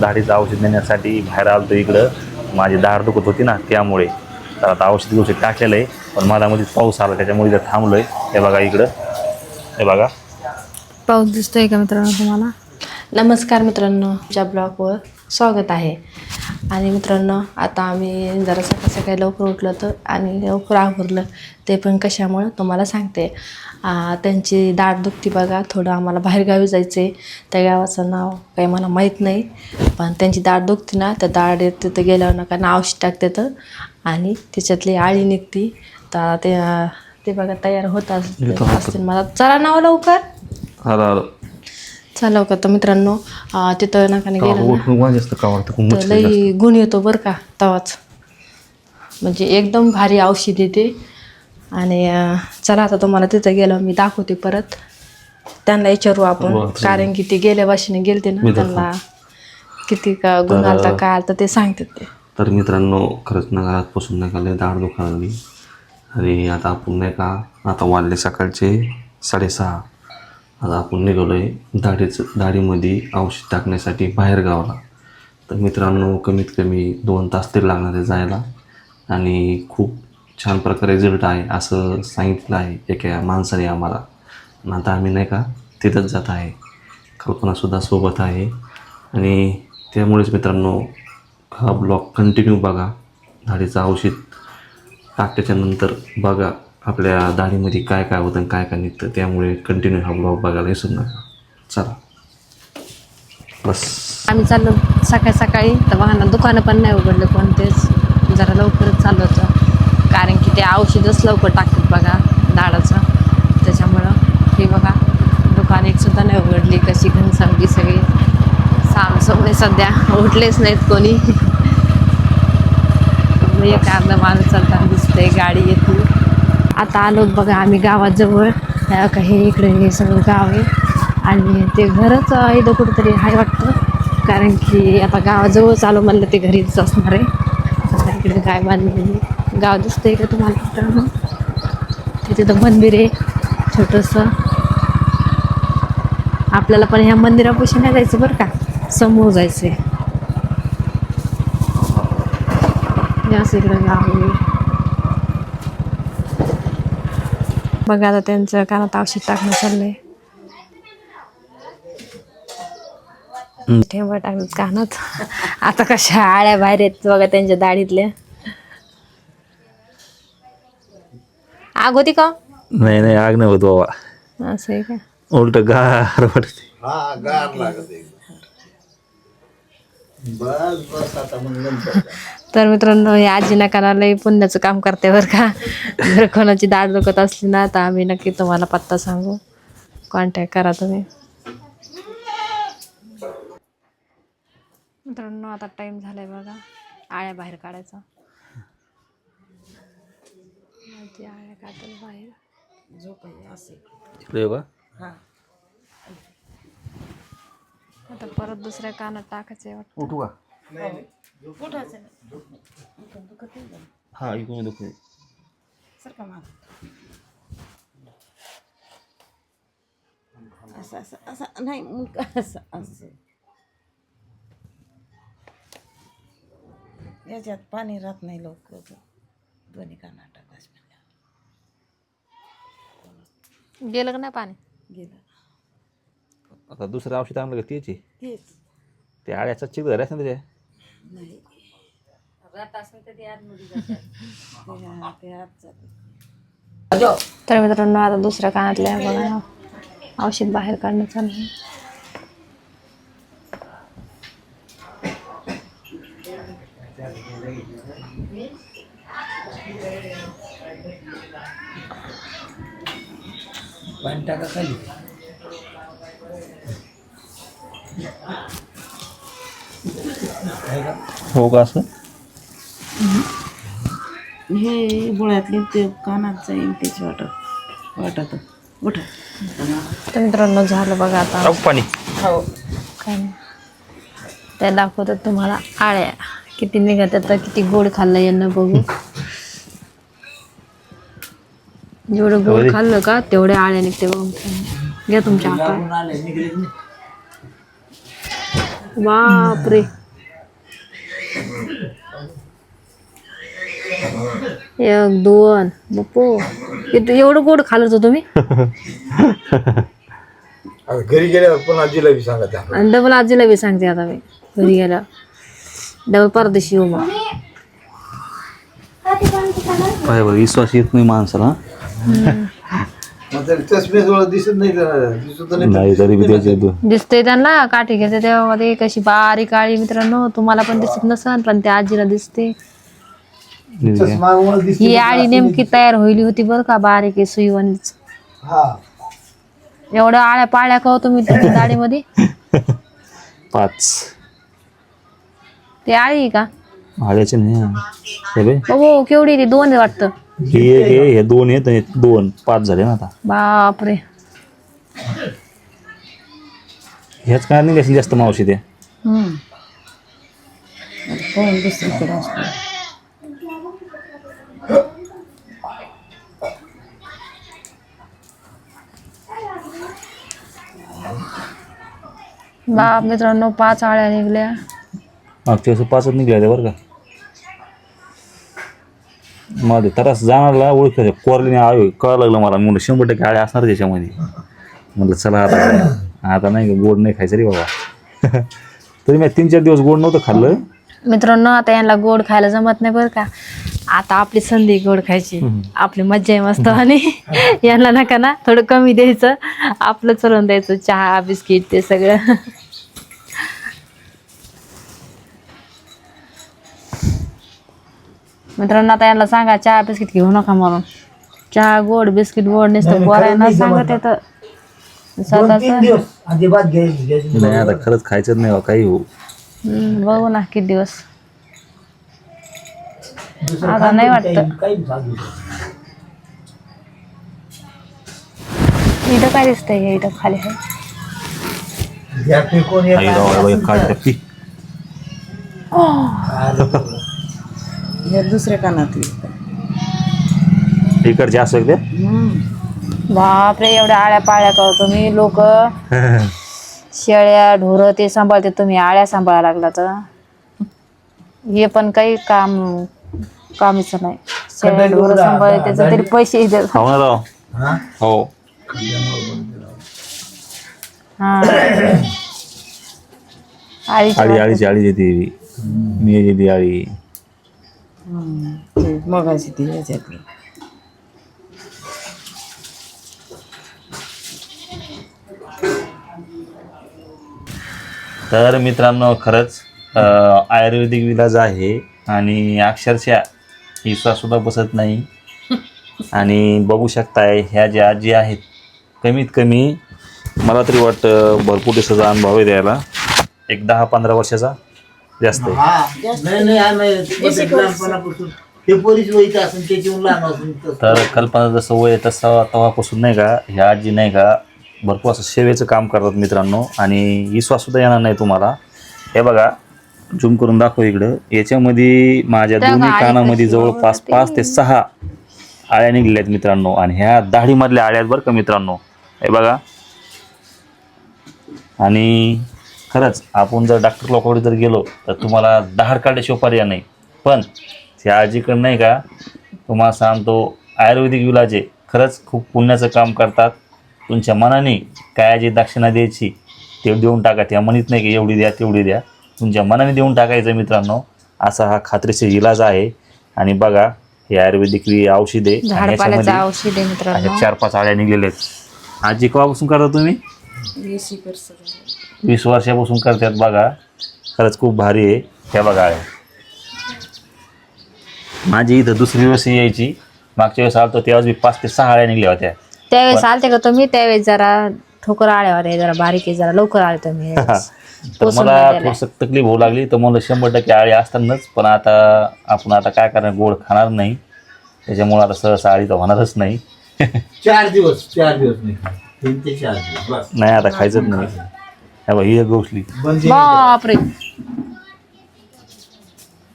दाढीचं औषध देण्यासाठी बाहेर आलतो इकडं. माझी दाढ दुखत होती ना, त्यामुळे. तर आता औषध टाकलेलं आहे, पण मधामध्ये पाऊस आला त्याच्यामुळे इथं थांबलो आहे. हे बघा इकडं, हे बघा पाऊस दिसतोय का मित्रांनो तुम्हाला? नमस्कार मित्रांनो, आमच्या ब्लॉगवर स्वागत आहे. आणि मित्रांनो, आता आम्ही जरा सकाळी लवकर उठलो तर आणि लवकर आवरलं, ते पण कशामुळं तुम्हाला सांगते. त्यांची दाढ दुखती बघा, थोडं आम्हाला बाहेरगावी जायचं आहे. त्या गावाचं नाव काही मला माहीत नाही, पण त्यांची दाढ दुखती ना, त्या दाढ तिथं गेल्यावर नका ना औषध टाकते तर आणि त्याच्यातली आळी निघती. तर ते बघा तयार होत असतील. मला चला नाव लवकर चला लवकर. तर मित्रांनो, तिथं नका गेलं तर लई गुण येतो बरं का तवाच, म्हणजे एकदम भारी औषध येते. आणि चला आता तुम्हाला तिथं गेलं मी दाखवते परत. त्यांना विचारू आपण, कारण की ते गेल्या वर्षीने गेलते ना, त्यांना किती का गुण आलता काय आलता ते सांगतात ते. तर मित्रांनो, खरंच ना घरात बसून नाही का लय दाढ दुखावली. आणि आता आपण नाही का, आता वाजले सकाळचे 6:30. आता आपण निघालो आहे दाढीमध्ये औषध टाकण्यासाठी बाहेर गावाला. तर मित्रांनो, कमीत कमी 2 तास तरी लागणार आहे जायला. आणि खूप छान प्रकारे रिझल्ट आहे असं सांगितलं आहे एका माणसाने आम्हाला. आणि आता आम्ही नाही का तिथंच जात आहे. कल्पनासुद्धा सोबत आहे. आणि त्यामुळेच मित्रांनो, हा ब्लॉग कंटिन्यू बघा. दाढीचं औषध टाकल्याच्यानंतर बघा आपल्या दाढीमध्ये काय काय होतं आणि काय काय निघतं. त्यामुळे कंटिन्यू हा ब्लॉग बघायला विसरू नका. चला बस. आम्ही चाललो सकाळी तर बघा दुकानं पण नाही उघडलं कोणतेच, जरा लवकरच चाललो होतं. कारण की ते औषधच लवकर टाकतात बघा दाढाचं, त्याच्यामुळं हे बघा दुकान एकसुद्धा नाही उघडली. कशी घनसावली सगळी, सामसमने सध्या उठलेच नाहीत कोणी. एक अर्धा माणूस चालताना दिसतंय, गाडी येते. आता आलो बघा आम्ही गावाजवळ. काही इकडे हे सगळं गाव आहे आणि ते घरच इथं कुठंतरी आहे वाटतं, कारण की आता गावाजवळच आलो म्हणलं ते घरीच असणार आहे. आता इकडे गाय बांधलेली गाव दिसतंय का तुम्हाला मित्रांनो? तिथं मंदिर आहे छोटंसं. आपल्याला पण ह्या मंदिरापाशी नाही जायचं बरं का, समोर जायचं आहे. असं इकडं गाव आहे बघा. आता त्यांचं कानात औषध टाकणं चाललंय. ठेवा टाकलं कानात. आता कशा आळ्या बाहेर येत बघा त्यांच्या दाढीतल्या. आग होती का? नाही आग नाही होत बाबा, असं आहे का? उलट गार वाटते. तर मित्रांनो, हे आजी नकाला लई पुण्याचं काम करते बरं का. जर कोणाची दाढ दुखत असली ना तर आम्ही नक्की तुम्हाला पत्ता सांगू, कॉन्टॅक्ट करा तुम्ही. मित्रांनो, आता टाइम झालाय बघा आळ्या बाहेर काढायचा. आळ्या काढतात बाहेर. आता परत दुसऱ्या कानात टाकायचंय वाटतं. उठू का? हा इकडून दुखते. असं नाही, मग असं याच्यात पाणी राहत नाही लवकर. दोन्ही कर्नाटक गेलं का नाही पाणी? गेलं. आता दुसरं औषध आणलं का त्याची? तेच ते आळ्याचा चिक धरायचं ना त्याच्या. नाही तर मित्रांनो, आता दुसऱ्या कानातल्या बघा औषध बाहेर काढणं चाललं. पाणी टाका खाली. हो का? असं हे गोळ्यातले ते कानात जाईल त्याची वाटत उठा. तर मित्रांनो, झालं बघा आता पाणी. हो काय नाही, त्या दाखवतात तुम्हाला आळ्या किती निघतात. तर किती गोड खाल्लं यांना बघू. जेवढं गोड खाल्लं का तेवढे आळ्या निघते बघून. घ्या तुमच्या हातात. बापरे. एक दोन बापू एवढं गोड खाल्लं होतं तुम्ही. घरी गेल्यावर पुन्हा जिलेबी सांगत आणि डबल आजीला बी सांगते आता मी घरी गेला डबल परदेशी येऊ मग. पाय बरं विश्वास येत नाही माणसाला. चष्मे जवळ दिसत नाही दिसत नाही तरी बी त्याचे दिसते त्यांना काठी घेते तेव्हा ते कशी बारीक काळी. मित्रांनो तुम्हाला पण दिसत नसन पण त्या आजीला दिसते. ही आळी नेमकी तयार होईल होती बरं का बारीक आहे सुईवानीच. एवढ्या आळ्या पाळ्या का हो तुम्ही दाढीमध्ये. 5 ते आळी आहे का आळ्याचे नाही हे बे. हो केवढी ती 2 आहे वाटतं. हे एक आहे, हे 2 आहेत आणि 2 5 झाले ना आता. बापरे. ह्याच काय नाही कशी जास्त मावशी ते. पाहून दुसरीकडे असतो. बाप मित्रांनो 5 आळ्या निघल्या. मागच्या वेळेस 5च निघाले बरं का. मध्ये तरास जाणारला ओळखायचं कोरलीने आवे कळायला लागलं मला. म्हणलं 100% आळे असणार त्याच्यामध्ये. म्हटलं चला आता नाही का गोड नाही खायचं रे बाबा. तरी मी 3-4 दिवस गोड नव्हतं खाल्लं. मित्रांनो आता यांना गोड खायला जमत नाही बरं का. आता आपली संधी गोड खायची. आपली मज्जा आहे मस्त. आणि यांना नका ना थोडं कमी द्यायचं आपलं चलवून द्यायचं चहा बिस्किट ते सगळं. मित्रांनो आता यांना सांगा चहा बिस्किट घेऊ नका म्हणून. चहा गोड बिस्किट गोड नसतं पोरांना सांगत येतं स्वतःच. अजिबात घ्यायची नाही आता खरंच खायचंच नाही बा, काही हो. बघू ना किती दिवस. आता नाही वाटत. इथं काय दिसतंय हे इथं खाली आहे. आई राव, एक काढ टप्पी. या दुसऱ्या कानातली. इकडचे असं ते. बापरे एवढ्या आळ्या पाळ्या करतो मी. लोक शेळ्या ढोरं ते सांभाळते तुम्ही आळ्या सांभाळायला लागला तर. हे पण काही कामीच नाही. शेळ्या ढोरं सांभाळते त्याचे तरी पैसे देतात. हो ना राव. हो हा आळीची येते मी येते आळी. मगाशी ती ह्याच्यातली. तर मित्रांनो खरंच आयुर्वेदिक विलाज आहे आणि अक्षरशः विश्वाससुद्धा बसत नाही. आणि बघू शकताय ह्या ज्या आजी आहेत कमीत कमी मला तरी वाटतं भरपूर दिवसाचा अनुभव आहे द्यायला. एक 10-15 वर्षाचा जास्त आहे. तर कल्पना जसं वय तसं तेव्हापासून नाही का ह्या आजी नाही का भरपूर असं सेवेचं काम करतात मित्रांनो. आणि विश्वाससुद्धा येणार नाही तुम्हाला. हे बघा झूम करून दाखव इकडं. याच्यामध्ये माझ्या दोन्ही कानामध्ये जवळपास 5 ते 6 आळ्या निघलेल्या आहेत मित्रांनो. आणि ह्या दाढीमधल्या आळ्या आहेत बरं का मित्रांनो. हे बघा. आणि खरंच आपण जर डॉक्टर लोकांकडे जर गेलो तर तुम्हाला दाढ काढल्याशिवाय पर्याय नाही. पण त्या आजीकडं नाही का तुम्हाला सांगतो आयुर्वेदिक विलाज आहे. खरंच खूप पुण्याचं काम करतात. तुमच्या मनाने काय जी दक्षिणा द्यायची ते देऊन टाका. त्या म्हणत नाही की एवढी द्या तेवढी द्या. तुमच्या मनाने देऊन टाकायचं मित्रांनो. असा हा खात्रीशीर इलाज आहे. आणि बघा हे आयुर्वेदिक औषध आहे. औषध आहे मित्रांनो. 4-5 आळ्या निघलेल्या आहेत. आजी केव्हापासून करता तुम्ही? 20 वर्षापासून करतात बघा. खरंच खूप भारी आहे. ह्या बघा आळ्या. माझी इथं दुसरी वेळेस यायची. मागच्या वेळेस आलतो त्यावेळेस मी 5 ते 6 आळ्या निघल्या होत्या. त्यावेळेस आलते का तुम्ही? त्यावेळेस जरा ठोकर आळ्या होते जरा बारीक आहे जरा लवकर आले तुम्ही. तर मला थोडंसं तकलीफ होऊ लागली तर मला 100% आळी असतानाच. पण आता आपण आता काय करणार गोड खाणार नाही त्याच्यामुळे आता सहसा आळी तर होणारच नाही. 4 दिवस नाही 3 ते 4 दिवस बस. नाही आता खायचंच नाही. हे बघ ही एक गोष्टी बापरे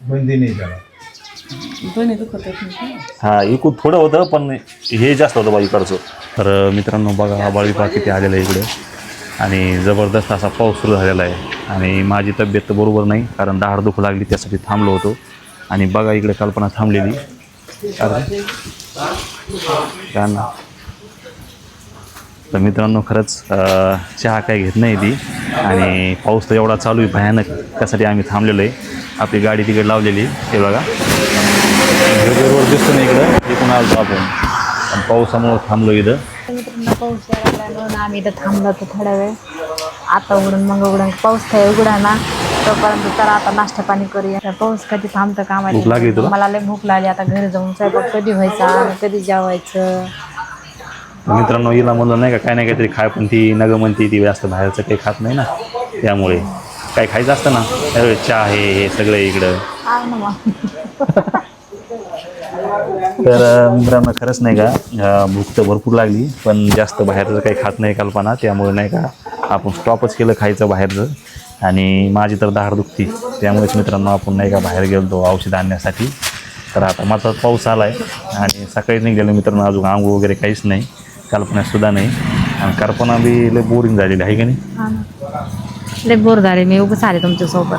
बंदी नाही झाला. हा इकून थोडं होतं पण हे जास्त होतं बाई इकडचं. तर मित्रांनो बघा आबाळी पा किती आलेलं आहे इकडे. आणि जबरदस्त असा पाऊस सुरू झालेला आहे. आणि माझी तब्येत तर बरोबर नाही, कारण दाढ दुखू लागली त्यासाठी थांबलो होतो. आणि बघा इकडे कल्पना थांबलेली, कारण तर मित्रांनो खरंच चहा काही घेत नाही ती. आणि पाऊस तर एवढा चालू आहे भयानक, त्यासाठी आम्ही थांबलेलो आहे. आपली गाडी तिकडे लावलेली, हे बघा रोड दिसतो ना इकडं, इकडून आलो आपण. आणि पावसामुळं थांबलो इथं. मित्रांनो पाऊस यायला लागला म्हणून आम्ही इथं थांबलो होतो थोडा वेळ. आता उघडून मग उघडून पाऊस काय उघडा ना तोपर्यंत तर आता नाश्ता पाणी करूया. पाऊस कधी थांबतं का भूक लागली तुला? मला लय भूक लागली. आता घरी जाऊन स्वयंपाक कधी व्हायचा आणि कधी जेवायचं. मित्रांनो हिला म्हणलं नाही का काय नाही काहीतरी खाय, पण ती नगं म्हणते ती जास्त बाहेरचं काही खात नाही ना, त्यामुळे काय खायचं असतं ना, चहा आहे हे सगळं इकडं. तर मित्रांनो खरंच नाही का भूक तर भरपूर लागली, पण जास्त बाहेरचं काही खात नाही कल्पना, त्यामुळे नाही का आपण स्टॉपच केलं खायचं बाहेरचं. आणि माझी तर दाढ दुखती, त्यामुळेच मित्रांनो आपण नाही का बाहेर गेलो औषध आणण्यासाठी. तर आता माझा पाऊस आला आहे आणि सकाळीच निघालेलो मित्रांनो, अजून आंघोळ वगैरे काहीच नाही, कल्पनासुद्धा नाही. आणि कल्पना बी लय बोरिंग झालेली आहे की नाही? लय बोर झाले मी, उगाच आले तुमच्यासोबत.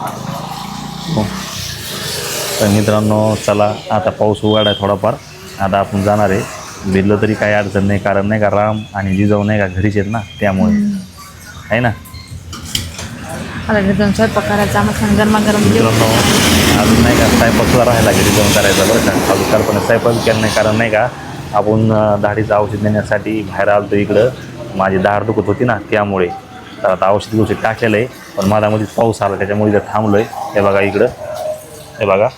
हो. तर मित्रांनो चला आता पाऊस उघाड आहे थोडाफार, आता आपण जाणार आहे. भिजलं तरी काही अडचण नाही, कारण नाही का राम आणि जिजाऊ नाही का घरीच आहेत ना, त्यामुळे आहे ना. मला घरी जाऊन स्वयंपाक करायचा, मग गरमागरम मित्रांनो अजून नाही का स्वयंपाकसुद्धा राहायला घरी जाऊन करायचा बरं का. अजून कल्पना स्वयंपाक केला नाही, कारण नाही का आपण दाढीचं औषध देण्यासाठी बाहेर आलो होतो इकडं. माझी दाढ दुखत होती ना, त्यामुळे. तर आता औषध टाकलेलं आहे, पण मधामध्येच पाऊस आला त्याच्यामुळे इथं थांबलो आहे. हे बघा इकडं, हे बघा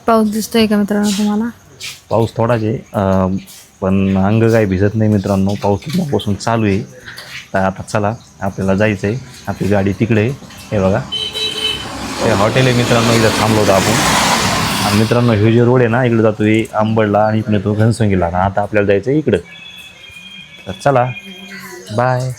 पाऊस दिसतोय का मित्रांनो तुम्हाला? पाऊस थोडाच आहे, पण अंग काही भिजत नाही मित्रांनो, पाऊस तिथपासून चालू आहे. तर आता चला आपल्याला जायचं आहे, आपली गाडी तिकडे आहे. हे बघा हे हॉटेल आहे मित्रांनो, इथं थांबलो होतो आपण. आणि मित्रांनो हे जे रोड आहे ना, इकडे जातो आहे अंबडला आणि इकडे तो घनसंगीला. आता आपल्याला जायचं आहे इकडं. तर चला बाय.